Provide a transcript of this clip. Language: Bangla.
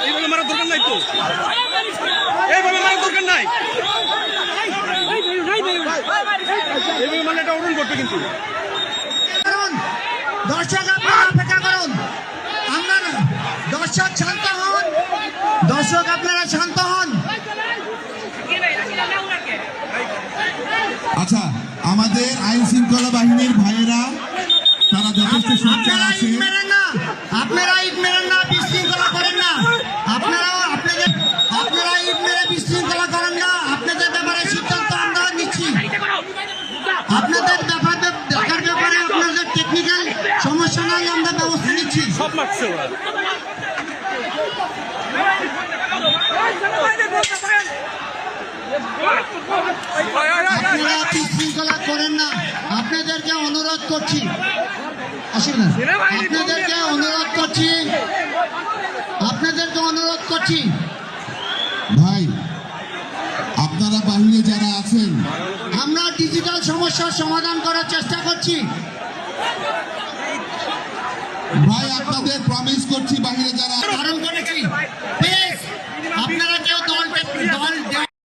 এইভাবে মারার দরকার নাই তো, এইভাবে মারার দরকার নাই, এইভাবে মানে এটা অরুণ করতো কিন্তু। দর্শক আপনারা অপেক্ষা করুন, আমরা দর্শক শান্ত হন, দর্শক আপনারা শান্ত হন। আচ্ছা, আমাদের আইন শৃঙ্খলা বাহিনীর ভাইয়েরা তারা যথেষ্ট সোচ্চার আছে। আপনারা ইট মেরেন না, বিশৃঙ্খলা করেন না, আপনারা ইট মেরে বিশৃঙ্খলা করেন না। আপনাদের ব্যাপারে সিদ্ধান্ত আমরা নিচ্ছি, আপনাদের দেখার ব্যাপারে আপনাদের টেকনিক্যাল সমস্যা নাই, আমরা ব্যবস্থা নিচ্ছি। সব মারছে ওরা। আপনারা বিশৃঙ্খলা করেন না, আপনাদেরকে অনুরোধ করছি, আপনাদেরকে অনুরোধ করছি ভাই, আপনারা বাহিরে যারা আছেন, আমরা ডিজিটাল সমস্যার সমাধান করার চেষ্টা করছি। ভাই আপনাদের প্রমিস করছি বাহিরে যারা ধারণ করেছি, আপনারা কেউ দল